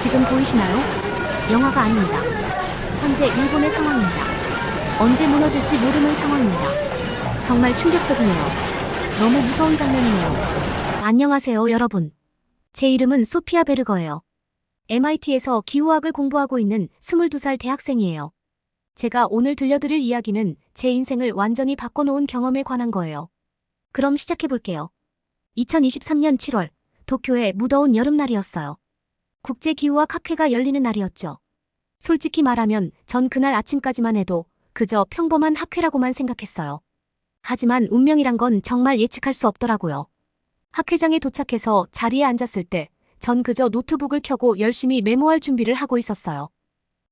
지금 보이시나요? 영화가 아닙니다. 현재 일본의 상황입니다. 언제 무너질지 모르는 상황입니다. 정말 충격적이네요. 너무 무서운 장면이네요. 안녕하세요, 여러분. 제 이름은 소피아 베르거예요. MIT에서 기후학을 공부하고 있는 22살 대학생이에요. 제가 오늘 들려드릴 이야기는 제 인생을 완전히 바꿔놓은 경험에 관한 거예요. 그럼 시작해볼게요. 2023년 7월, 도쿄의 무더운 여름날이었어요. 국제기후학 학회가 열리는 날이었죠. 솔직히 말하면 전 그날 아침까지만 해도 그저 평범한 학회라고만 생각했어요. 하지만 운명이란 건 정말 예측할 수 없더라고요. 학회장에 도착해서 자리에 앉았을 때 전 그저 노트북을 켜고 열심히 메모할 준비를 하고 있었어요.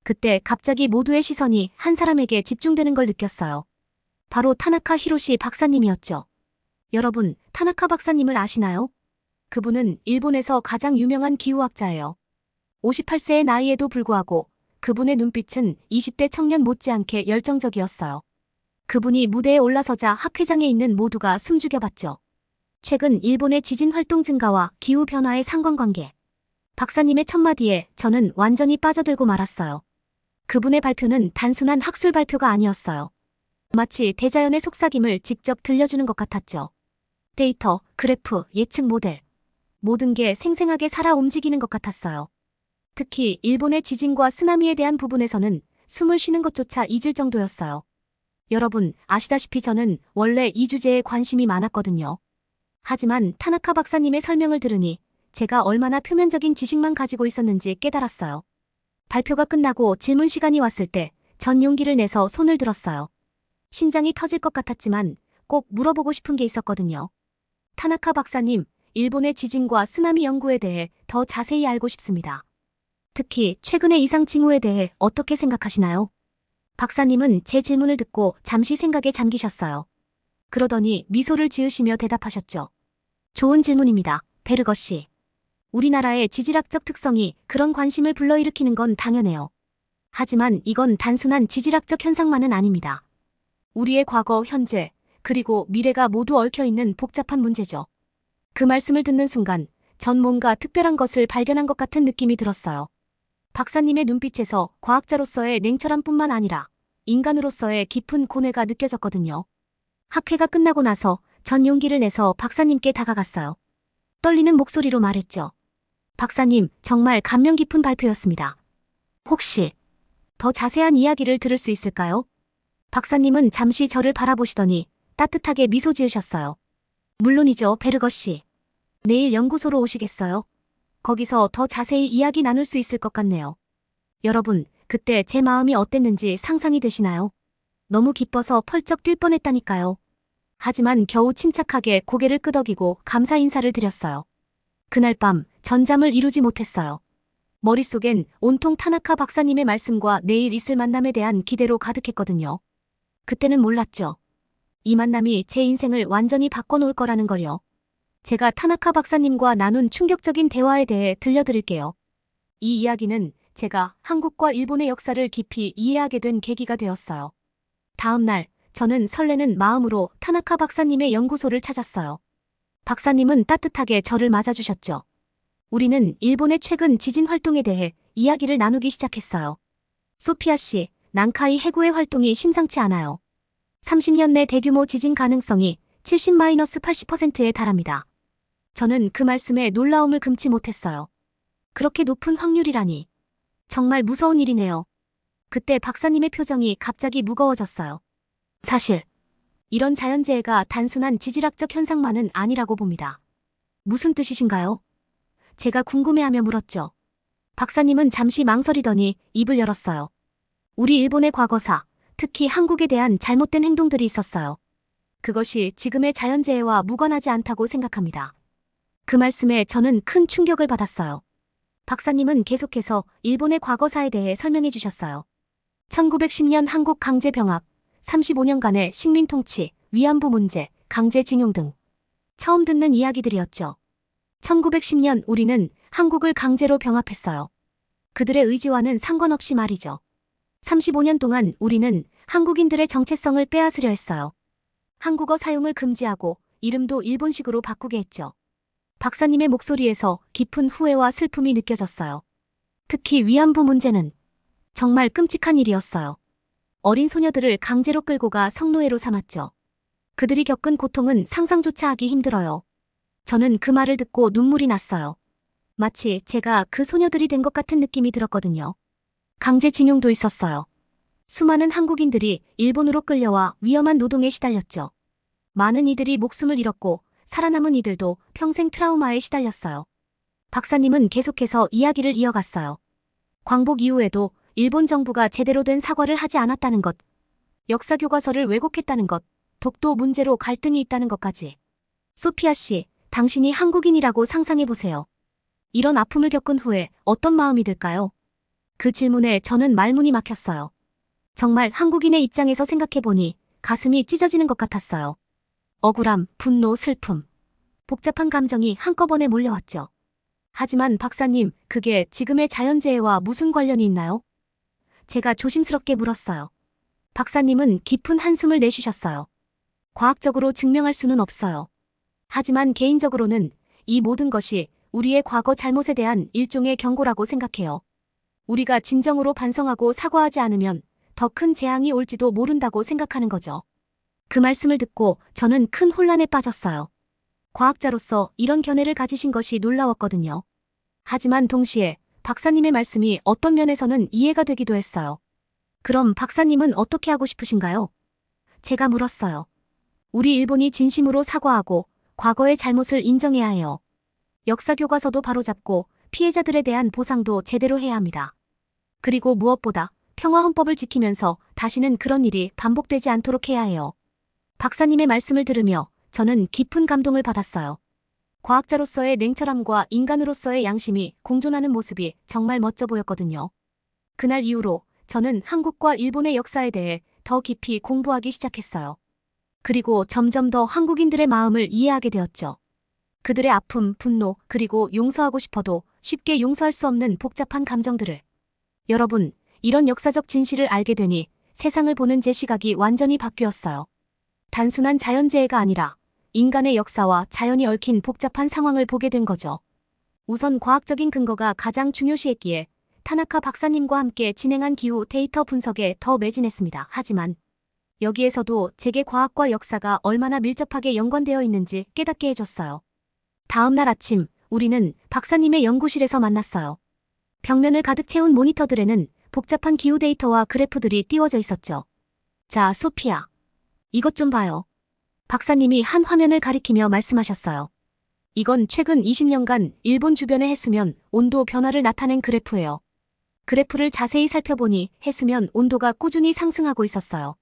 그때 갑자기 모두의 시선이 한 사람에게 집중되는 걸 느꼈어요. 바로 타나카 히로시 박사님이었죠. 여러분, 타나카 박사님을 아시나요? 그분은 일본에서 가장 유명한 기후학자예요. 58세의 나이에도 불구하고 그분의 눈빛은 20대 청년 못지않게 열정적이었어요. 그분이 무대에 올라서자 학회장에 있는 모두가 숨죽여봤죠. 최근 일본의 지진 활동 증가와 기후 변화의 상관관계. 박사님의 첫마디에 저는 완전히 빠져들고 말았어요. 그분의 발표는 단순한 학술 발표가 아니었어요. 마치 대자연의 속삭임을 직접 들려주는 것 같았죠. 데이터, 그래프, 예측 모델. 모든 게 생생하게 살아 움직이는 것 같았어요. 특히 일본의 지진과 쓰나미에 대한 부분에서는 숨을 쉬는 것조차 잊을 정도였어요. 여러분, 아시다시피 저는 원래 이 주제에 관심이 많았거든요. 하지만 타나카 박사님의 설명을 들으니 제가 얼마나 표면적인 지식만 가지고 있었는지 깨달았어요. 발표가 끝나고 질문 시간이 왔을 때 전 용기를 내서 손을 들었어요. 심장이 터질 것 같았지만 꼭 물어보고 싶은 게 있었거든요. 타나카 박사님, 일본의 지진과 쓰나미 연구에 대해 더 자세히 알고 싶습니다. 특히 최근의 이상 징후에 대해 어떻게 생각하시나요? 박사님은 제 질문을 듣고 잠시 생각에 잠기셨어요. 그러더니 미소를 지으시며 대답하셨죠. 좋은 질문입니다, 베르거 씨. 우리나라의 지질학적 특성이 그런 관심을 불러일으키는 건 당연해요. 하지만 이건 단순한 지질학적 현상만은 아닙니다. 우리의 과거, 현재, 그리고 미래가 모두 얽혀있는 복잡한 문제죠. 그 말씀을 듣는 순간 전 뭔가 특별한 것을 발견한 것 같은 느낌이 들었어요. 박사님의 눈빛에서 과학자로서의 냉철함뿐만 아니라 인간으로서의 깊은 고뇌가 느껴졌거든요. 학회가 끝나고 나서 전 용기를 내서 박사님께 다가갔어요. 떨리는 목소리로 말했죠. 박사님, 정말 감명 깊은 발표였습니다. 혹시 더 자세한 이야기를 들을 수 있을까요? 박사님은 잠시 저를 바라보시더니 따뜻하게 미소 지으셨어요. 물론이죠, 베르거 씨. 내일 연구소로 오시겠어요? 거기서 더 자세히 이야기 나눌 수 있을 것 같네요. 여러분, 그때 제 마음이 어땠는지 상상이 되시나요? 너무 기뻐서 펄쩍 뛸 뻔했다니까요. 하지만 겨우 침착하게 고개를 끄덕이고 감사 인사를 드렸어요. 그날 밤 전잠을 이루지 못했어요. 머릿속엔 온통 타나카 박사님의 말씀과 내일 있을 만남에 대한 기대로 가득했거든요. 그때는 몰랐죠. 이 만남이 제 인생을 완전히 바꿔놓을 거라는 걸요. 제가 타나카 박사님과 나눈 충격적인 대화에 대해 들려드릴게요. 이 이야기는 제가 한국과 일본의 역사를 깊이 이해하게 된 계기가 되었어요. 다음 날, 저는 설레는 마음으로 타나카 박사님의 연구소를 찾았어요. 박사님은 따뜻하게 저를 맞아주셨죠. 우리는 일본의 최근 지진 활동에 대해 이야기를 나누기 시작했어요. 소피아 씨, 난카이 해구의 활동이 심상치 않아요. 30년 내 대규모 지진 가능성이 70-80%에 달합니다. 저는 그 말씀에 놀라움을 금치 못했어요. 그렇게 높은 확률이라니. 정말 무서운 일이네요. 그때 박사님의 표정이 갑자기 무거워졌어요. 사실 이런 자연재해가 단순한 지질학적 현상만은 아니라고 봅니다. 무슨 뜻이신가요? 제가 궁금해하며 물었죠. 박사님은 잠시 망설이더니 입을 열었어요. 우리 일본의 과거사, 특히 한국에 대한 잘못된 행동들이 있었어요. 그것이 지금의 자연재해와 무관하지 않다고 생각합니다. 그 말씀에 저는 큰 충격을 받았어요. 박사님은 계속해서 일본의 과거사에 대해 설명해 주셨어요. 1910년 한국 강제병합, 35년간의 식민통치, 위안부 문제, 강제징용 등. 처음 듣는 이야기들이었죠. 1910년 우리는 한국을 강제로 병합했어요. 그들의 의지와는 상관없이 말이죠. 35년 동안 우리는 한국인들의 정체성을 빼앗으려 했어요. 한국어 사용을 금지하고 이름도 일본식으로 바꾸게 했죠. 박사님의 목소리에서 깊은 후회와 슬픔이 느껴졌어요. 특히 위안부 문제는 정말 끔찍한 일이었어요. 어린 소녀들을 강제로 끌고 가 성노예로 삼았죠. 그들이 겪은 고통은 상상조차 하기 힘들어요. 저는 그 말을 듣고 눈물이 났어요. 마치 제가 그 소녀들이 된 것 같은 느낌이 들었거든요. 강제징용도 있었어요. 수많은 한국인들이 일본으로 끌려와 위험한 노동에 시달렸죠. 많은 이들이 목숨을 잃었고 살아남은 이들도 평생 트라우마에 시달렸어요. 박사님은 계속해서 이야기를 이어갔어요. 광복 이후에도 일본 정부가 제대로 된 사과를 하지 않았다는 것, 역사 교과서를 왜곡했다는 것, 독도 문제로 갈등이 있다는 것까지. 소피아 씨, 당신이 한국인이라고 상상해보세요. 이런 아픔을 겪은 후에 어떤 마음이 들까요? 그 질문에 저는 말문이 막혔어요. 정말 한국인의 입장에서 생각해보니 가슴이 찢어지는 것 같았어요. 억울함, 분노, 슬픔. 복잡한 감정이 한꺼번에 몰려왔죠. 하지만 박사님, 그게 지금의 자연재해와 무슨 관련이 있나요? 제가 조심스럽게 물었어요. 박사님은 깊은 한숨을 내쉬셨어요. 과학적으로 증명할 수는 없어요. 하지만 개인적으로는 이 모든 것이 우리의 과거 잘못에 대한 일종의 경고라고 생각해요. 우리가 진정으로 반성하고 사과하지 않으면 더 큰 재앙이 올지도 모른다고 생각하는 거죠. 그 말씀을 듣고 저는 큰 혼란에 빠졌어요. 과학자로서 이런 견해를 가지신 것이 놀라웠거든요. 하지만 동시에 박사님의 말씀이 어떤 면에서는 이해가 되기도 했어요. 그럼 박사님은 어떻게 하고 싶으신가요? 제가 물었어요. 우리 일본이 진심으로 사과하고 과거의 잘못을 인정해야 해요. 역사 교과서도 바로잡고 피해자들에 대한 보상도 제대로 해야 합니다. 그리고 무엇보다 평화헌법을 지키면서 다시는 그런 일이 반복되지 않도록 해야 해요. 박사님의 말씀을 들으며 저는 깊은 감동을 받았어요. 과학자로서의 냉철함과 인간으로서의 양심이 공존하는 모습이 정말 멋져 보였거든요. 그날 이후로 저는 한국과 일본의 역사에 대해 더 깊이 공부하기 시작했어요. 그리고 점점 더 한국인들의 마음을 이해하게 되었죠. 그들의 아픔, 분노, 그리고 용서하고 싶어도 쉽게 용서할 수 없는 복잡한 감정들을. 여러분, 이런 역사적 진실을 알게 되니 세상을 보는 제 시각이 완전히 바뀌었어요. 단순한 자연재해가 아니라 인간의 역사와 자연이 얽힌 복잡한 상황을 보게 된 거죠. 우선 과학적인 근거가 가장 중요시했기에 타나카 박사님과 함께 진행한 기후 데이터 분석에 더 매진했습니다. 하지만 여기에서도 제게 과학과 역사가 얼마나 밀접하게 연관되어 있는지 깨닫게 해줬어요. 다음 날 아침, 우리는 박사님의 연구실에서 만났어요. 벽면을 가득 채운 모니터들에는 복잡한 기후 데이터와 그래프들이 띄워져 있었죠. 자, 소피아. 이것 좀 봐요. 박사님이 한 화면을 가리키며 말씀하셨어요. 이건 최근 20년간 일본 주변의 해수면 온도 변화를 나타낸 그래프예요. 그래프를 자세히 살펴보니 해수면 온도가 꾸준히 상승하고 있었어요.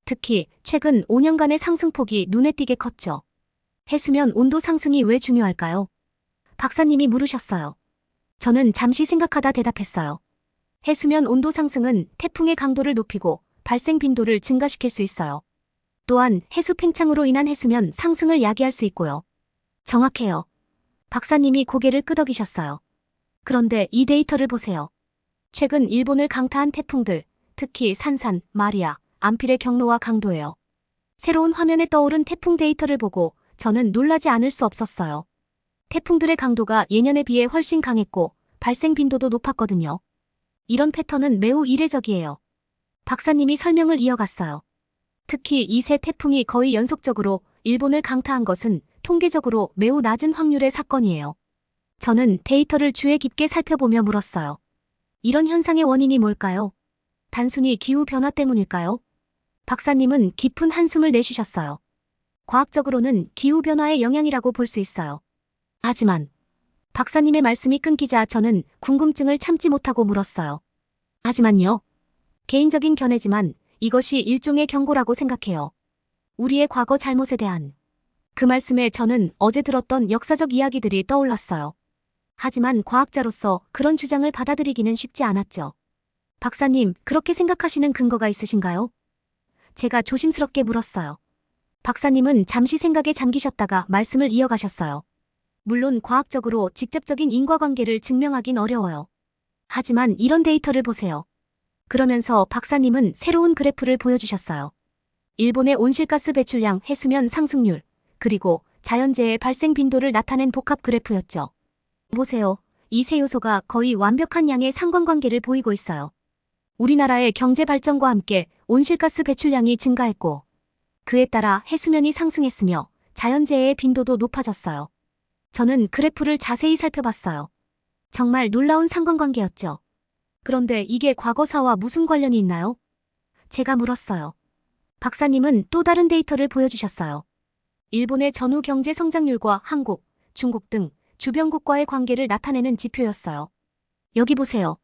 특히 최근 5년간의 상승폭이 눈에 띄게 컸죠. 해수면 온도 상승이 왜 중요할까요? 박사님이 물으셨어요. 저는 잠시 생각하다 대답했어요. 해수면 온도 상승은 태풍의 강도를 높이고 발생 빈도를 증가시킬 수 있어요. 또한 해수 팽창으로 인한 해수면 상승을 야기할 수 있고요. 정확해요. 박사님이 고개를 끄덕이셨어요. 그런데 이 데이터를 보세요. 최근 일본을 강타한 태풍들, 특히 산산, 마리아, 안필의 경로와 강도예요. 새로운 화면에 떠오른 태풍 데이터를 보고 저는 놀라지 않을 수 없었어요. 태풍들의 강도가 예년에 비해 훨씬 강했고 발생 빈도도 높았거든요. 이런 패턴은 매우 이례적이에요. 박사님이 설명을 이어갔어요. 특히 이 세 태풍이 거의 연속적으로 일본을 강타한 것은 통계적으로 매우 낮은 확률의 사건이에요. 저는 데이터를 주의 깊게 살펴보며 물었어요. 이런 현상의 원인이 뭘까요? 단순히 기후변화 때문일까요? 박사님은 깊은 한숨을 내쉬셨어요. 과학적으로는 기후변화의 영향이라고 볼 수 있어요. 하지만 박사님의 말씀이 끊기자 저는 궁금증을 참지 못하고 물었어요. 하지만요. 개인적인 견해지만 이것이 일종의 경고라고 생각해요. 우리의 과거 잘못에 대한. 그 말씀에 저는 어제 들었던 역사적 이야기들이 떠올랐어요. 하지만 과학자로서 그런 주장을 받아들이기는 쉽지 않았죠. 박사님, 그렇게 생각하시는 근거가 있으신가요? 제가 조심스럽게 물었어요. 박사님은 잠시 생각에 잠기셨다가 말씀을 이어가셨어요. 물론 과학적으로 직접적인 인과관계를 증명하긴 어려워요. 하지만 이런 데이터를 보세요. 그러면서 박사님은 새로운 그래프를 보여주셨어요. 일본의 온실가스 배출량, 해수면 상승률, 그리고 자연재해 발생 빈도를 나타낸 복합 그래프였죠. 보세요. 이 세 요소가 거의 완벽한 양의 상관관계를 보이고 있어요. 우리나라의 경제 발전과 함께 온실가스 배출량이 증가했고 그에 따라 해수면이 상승했으며 자연재해의 빈도도 높아졌어요. 저는 그래프를 자세히 살펴봤어요. 정말 놀라운 상관관계였죠. 그런데 이게 과거사와 무슨 관련이 있나요? 제가 물었어요. 박사님은 또 다른 데이터를 보여주셨어요. 일본의 전후 경제 성장률과 한국, 중국 등 주변국과의 관계를 나타내는 지표였어요. 여기 보세요.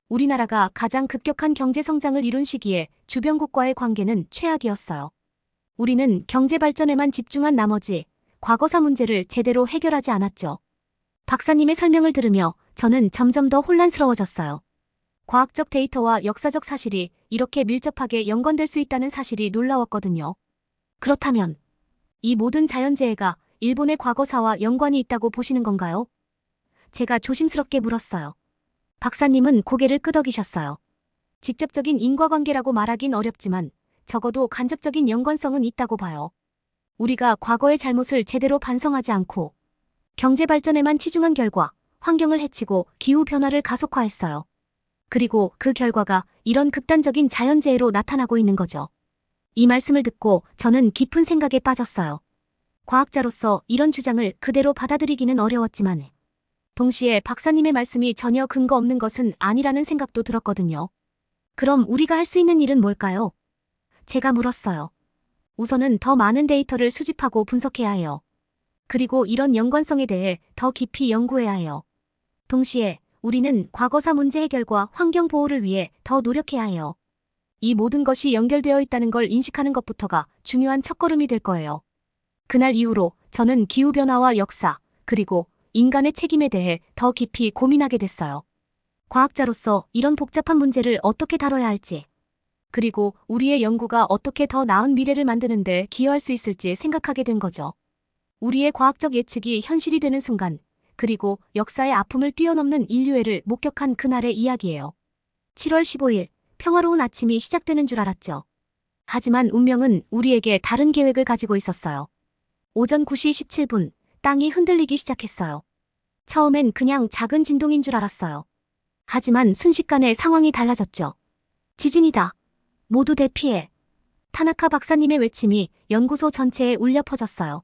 우리나라가 가장 급격한 경제 성장을 이룬 시기에 주변국과의 관계는 최악이었어요. 우리는 경제 발전에만 집중한 나머지 과거사 문제를 제대로 해결하지 않았죠. 박사님의 설명을 들으며 저는 점점 더 혼란스러워졌어요. 과학적 데이터와 역사적 사실이 이렇게 밀접하게 연관될 수 있다는 사실이 놀라웠거든요. 그렇다면 이 모든 자연재해가 일본의 과거사와 연관이 있다고 보시는 건가요? 제가 조심스럽게 물었어요. 박사님은 고개를 끄덕이셨어요. 직접적인 인과관계라고 말하긴 어렵지만 적어도 간접적인 연관성은 있다고 봐요. 우리가 과거의 잘못을 제대로 반성하지 않고 경제 발전에만 치중한 결과 환경을 해치고 기후변화를 가속화했어요. 그리고 그 결과가 이런 극단적인 자연재해로 나타나고 있는 거죠. 이 말씀을 듣고 저는 깊은 생각에 빠졌어요. 과학자로서 이런 주장을 그대로 받아들이기는 어려웠지만 동시에 박사님의 말씀이 전혀 근거 없는 것은 아니라는 생각도 들었거든요. 그럼 우리가 할 수 있는 일은 뭘까요? 제가 물었어요. 우선은 더 많은 데이터를 수집하고 분석해야 해요. 그리고 이런 연관성에 대해 더 깊이 연구해야 해요. 동시에 우리는 과거사 문제 해결과 환경 보호를 위해 더 노력해야 해요. 이 모든 것이 연결되어 있다는 걸 인식하는 것부터가 중요한 첫걸음이 될 거예요. 그날 이후로 저는 기후변화와 역사, 그리고 인간의 책임에 대해 더 깊이 고민하게 됐어요. 과학자로서 이런 복잡한 문제를 어떻게 다뤄야 할지, 그리고 우리의 연구가 어떻게 더 나은 미래를 만드는 데 기여할 수 있을지 생각하게 된 거죠. 우리의 과학적 예측이 현실이 되는 순간, 그리고 역사의 아픔을 뛰어넘는 인류애를 목격한 그날의 이야기예요. 7월 15일, 평화로운 아침이 시작되는 줄 알았죠. 하지만 운명은 우리에게 다른 계획을 가지고 있었어요. 오전 9시 17분, 땅이 흔들리기 시작했어요. 처음엔 그냥 작은 진동인 줄 알았어요. 하지만 순식간에 상황이 달라졌죠. 지진이다. 모두 대피해. 타나카 박사님의 외침이 연구소 전체에 울려 퍼졌어요.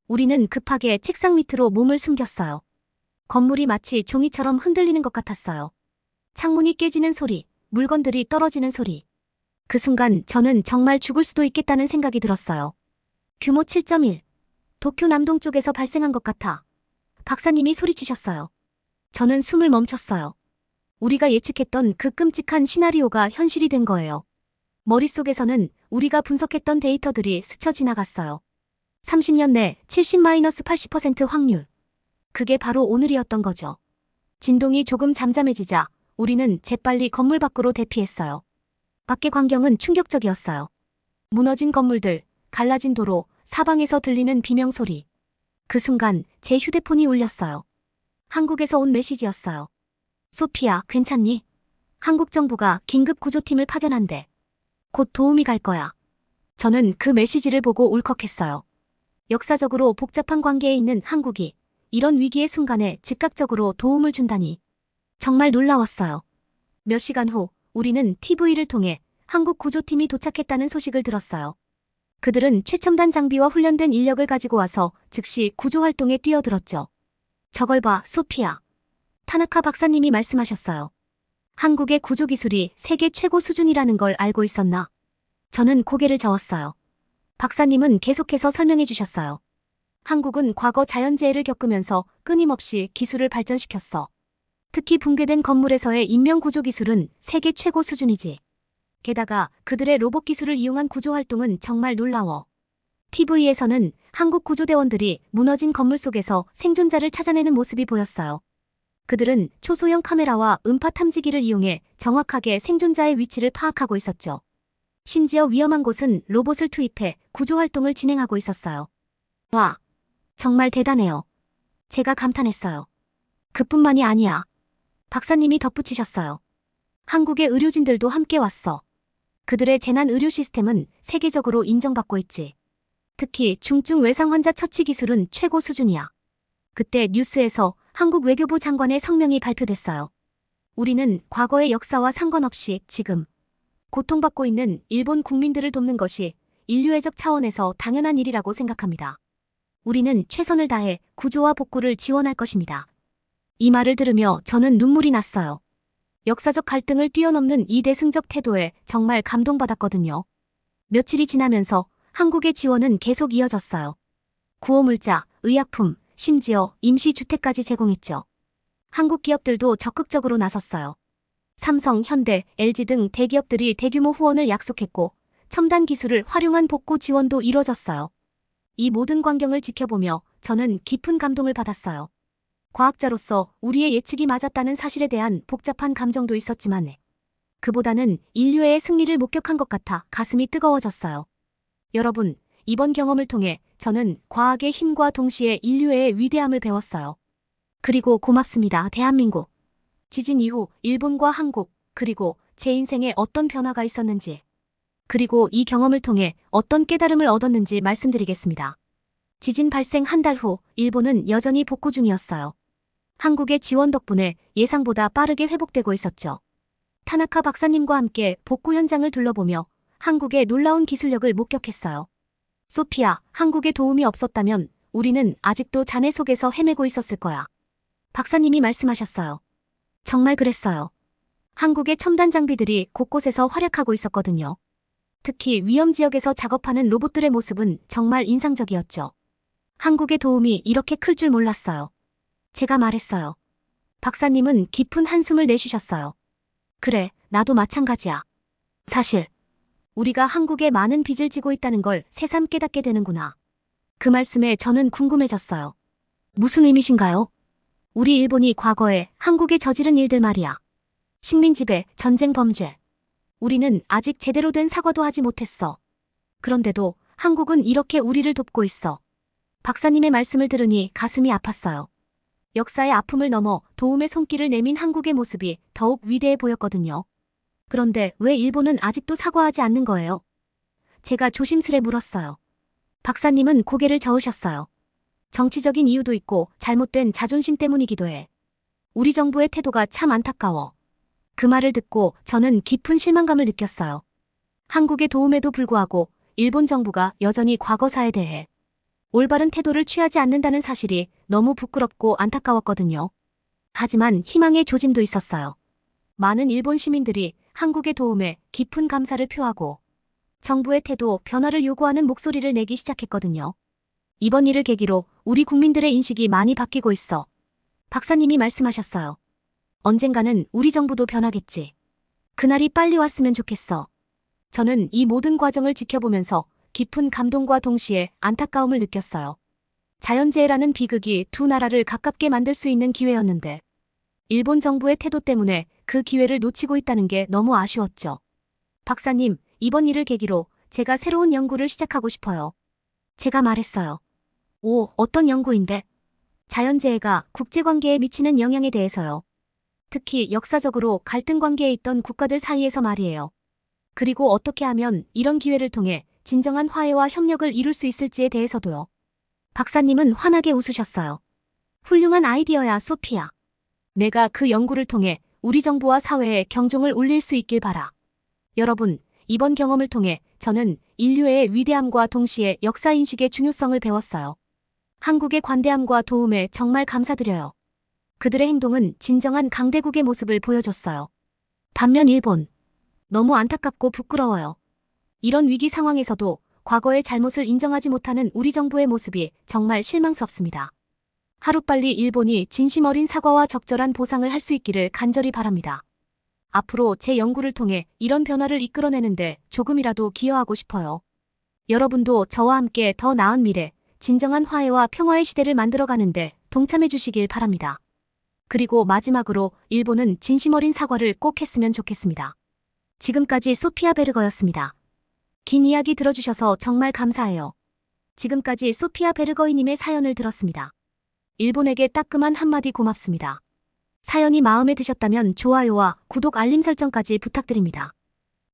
우리는 급하게 책상 밑으로 몸을 숨겼어요. 건물이 마치 종이처럼 흔들리는 것 같았어요. 창문이 깨지는 소리, 물건들이 떨어지는 소리. 그 순간 저는 정말 죽을 수도 있겠다는 생각이 들었어요. 규모 7.1. 도쿄 남동쪽에서 발생한 것 같아. 박사님이 소리치셨어요. 저는 숨을 멈췄어요. 우리가 예측했던 그 끔찍한 시나리오가 현실이 된 거예요. 머릿속에서는 우리가 분석했던 데이터들이 스쳐 지나갔어요. 30년 내 70-80% 확률. 그게 바로 오늘이었던 거죠. 진동이 조금 잠잠해지자 우리는 재빨리 건물 밖으로 대피했어요. 밖의 광경은 충격적이었어요. 무너진 건물들, 갈라진 도로, 사방에서 들리는 비명소리. 그 순간 제 휴대폰이 울렸어요. 한국에서 온 메시지였어요. 소피야, 괜찮니? 한국 정부가 긴급 구조팀을 파견한대. 곧 도움이 갈 거야. 저는 그 메시지를 보고 울컥했어요. 역사적으로 복잡한 관계에 있는 한국이 이런 위기의 순간에 즉각적으로 도움을 준다니. 정말 놀라웠어요. 몇 시간 후 우리는 TV를 통해 한국 구조팀이 도착했다는 소식을 들었어요. 그들은 최첨단 장비와 훈련된 인력을 가지고 와서 즉시 구조활동에 뛰어들었죠. 저걸 봐, 소피야. 타나카 박사님이 말씀하셨어요. 한국의 구조기술이 세계 최고 수준이라는 걸 알고 있었나? 저는 고개를 저었어요. 박사님은 계속해서 설명해 주셨어요. 한국은 과거 자연재해를 겪으면서 끊임없이 기술을 발전시켰어. 특히 붕괴된 건물에서의 인명구조기술은 세계 최고 수준이지. 게다가 그들의 로봇 기술을 이용한 구조활동은 정말 놀라워. TV에서는 한국 구조대원들이 무너진 건물 속에서 생존자를 찾아내는 모습이 보였어요. 그들은 초소형 카메라와 음파 탐지기를 이용해 정확하게 생존자의 위치를 파악하고 있었죠. 심지어 위험한 곳은 로봇을 투입해 구조활동을 진행하고 있었어요. 와, 정말 대단해요. 제가 감탄했어요. 그뿐만이 아니야. 박사님이 덧붙이셨어요. 한국의 의료진들도 함께 왔어. 그들의 재난 의료 시스템은 세계적으로 인정받고 있지. 특히 중증 외상 환자 처치 기술은 최고 수준이야. 그때 뉴스에서 한국 외교부 장관의 성명이 발표됐어요. 우리는 과거의 역사와 상관없이 지금 고통받고 있는 일본 국민들을 돕는 것이 인류애적 차원에서 당연한 일이라고 생각합니다. 우리는 최선을 다해 구조와 복구를 지원할 것입니다. 이 말을 들으며 저는 눈물이 났어요. 역사적 갈등을 뛰어넘는 이 대승적 태도에 정말 감동받았거든요. 며칠이 지나면서 한국의 지원은 계속 이어졌어요. 구호물자, 의약품, 심지어 임시주택까지 제공했죠. 한국 기업들도 적극적으로 나섰어요. 삼성, 현대, LG 등 대기업들이 대규모 후원을 약속했고 첨단 기술을 활용한 복구 지원도 이뤄졌어요. 이 모든 광경을 지켜보며 저는 깊은 감동을 받았어요. 과학자로서 우리의 예측이 맞았다는 사실에 대한 복잡한 감정도 있었지만 그보다는 인류의 승리를 목격한 것 같아 가슴이 뜨거워졌어요. 여러분, 이번 경험을 통해 저는 과학의 힘과 동시에 인류의 위대함을 배웠어요. 그리고 고맙습니다, 대한민국. 지진 이후 일본과 한국, 그리고 제 인생에 어떤 변화가 있었는지, 그리고 이 경험을 통해 어떤 깨달음을 얻었는지 말씀드리겠습니다. 지진 발생 한 달 후 일본은 여전히 복구 중이었어요. 한국의 지원 덕분에 예상보다 빠르게 회복되고 있었죠. 타나카 박사님과 함께 복구 현장을 둘러보며 한국의 놀라운 기술력을 목격했어요. 소피아, 한국의 도움이 없었다면 우리는 아직도 잔해 속에서 헤매고 있었을 거야. 박사님이 말씀하셨어요. 정말 그랬어요. 한국의 첨단 장비들이 곳곳에서 활약하고 있었거든요. 특히 위험 지역에서 작업하는 로봇들의 모습은 정말 인상적이었죠. 한국의 도움이 이렇게 클 줄 몰랐어요. 제가 말했어요. 박사님은 깊은 한숨을 내쉬셨어요. 그래, 나도 마찬가지야. 사실 우리가 한국에 많은 빚을 지고 있다는 걸 새삼 깨닫게 되는구나. 그 말씀에 저는 궁금해졌어요. 무슨 의미신가요? 우리 일본이 과거에 한국에 저지른 일들 말이야. 식민지배, 전쟁 범죄. 우리는 아직 제대로 된 사과도 하지 못했어. 그런데도 한국은 이렇게 우리를 돕고 있어. 박사님의 말씀을 들으니 가슴이 아팠어요. 역사의 아픔을 넘어 도움의 손길을 내민 한국의 모습이 더욱 위대해 보였거든요. 그런데 왜 일본은 아직도 사과하지 않는 거예요? 제가 조심스레 물었어요. 박사님은 고개를 저으셨어요. 정치적인 이유도 있고 잘못된 자존심 때문이기도 해. 우리 정부의 태도가 참 안타까워. 그 말을 듣고 저는 깊은 실망감을 느꼈어요. 한국의 도움에도 불구하고 일본 정부가 여전히 과거사에 대해 올바른 태도를 취하지 않는다는 사실이 너무 부끄럽고 안타까웠거든요. 하지만 희망의 조짐도 있었어요. 많은 일본 시민들이 한국의 도움에 깊은 감사를 표하고 정부의 태도 변화를 요구하는 목소리를 내기 시작했거든요. 이번 일을 계기로 우리 국민들의 인식이 많이 바뀌고 있어. 박사님이 말씀하셨어요. 언젠가는 우리 정부도 변하겠지. 그날이 빨리 왔으면 좋겠어. 저는 이 모든 과정을 지켜보면서 깊은 감동과 동시에 안타까움을 느꼈어요. 자연재해라는 비극이 두 나라를 가깝게 만들 수 있는 기회였는데 일본 정부의 태도 때문에 그 기회를 놓치고 있다는 게 너무 아쉬웠죠. 박사님, 이번 일을 계기로 제가 새로운 연구를 시작하고 싶어요. 제가 말했어요. 오, 어떤 연구인데? 자연재해가 국제관계에 미치는 영향에 대해서요. 특히 역사적으로 갈등 관계에 있던 국가들 사이에서 말이에요. 그리고 어떻게 하면 이런 기회를 통해 진정한 화해와 협력을 이룰 수 있을지에 대해서도요. 박사님은 환하게 웃으셨어요. 훌륭한 아이디어야, 소피아. 내가 그 연구를 통해 우리 정부와 사회에 경종을 울릴 수 있길 바라. 여러분, 이번 경험을 통해 저는 인류의 위대함과 동시에 역사인식의 중요성을 배웠어요. 한국의 관대함과 도움에 정말 감사드려요. 그들의 행동은 진정한 강대국의 모습을 보여줬어요. 반면 일본, 너무 안타깝고 부끄러워요. 이런 위기 상황에서도 과거의 잘못을 인정하지 못하는 우리 정부의 모습이 정말 실망스럽습니다. 하루빨리 일본이 진심 어린 사과와 적절한 보상을 할 수 있기를 간절히 바랍니다. 앞으로 제 연구를 통해 이런 변화를 이끌어내는데 조금이라도 기여하고 싶어요. 여러분도 저와 함께 더 나은 미래, 진정한 화해와 평화의 시대를 만들어가는데 동참해 주시길 바랍니다. 그리고 마지막으로 일본은 진심 어린 사과를 꼭 했으면 좋겠습니다. 지금까지 소피아 베르거였습니다. 긴 이야기 들어주셔서 정말 감사해요. 지금까지 소피아 베르거이님의 사연을 들었습니다. 일본에게 따끔한 한마디 고맙습니다. 사연이 마음에 드셨다면 좋아요와 구독 알림 설정까지 부탁드립니다.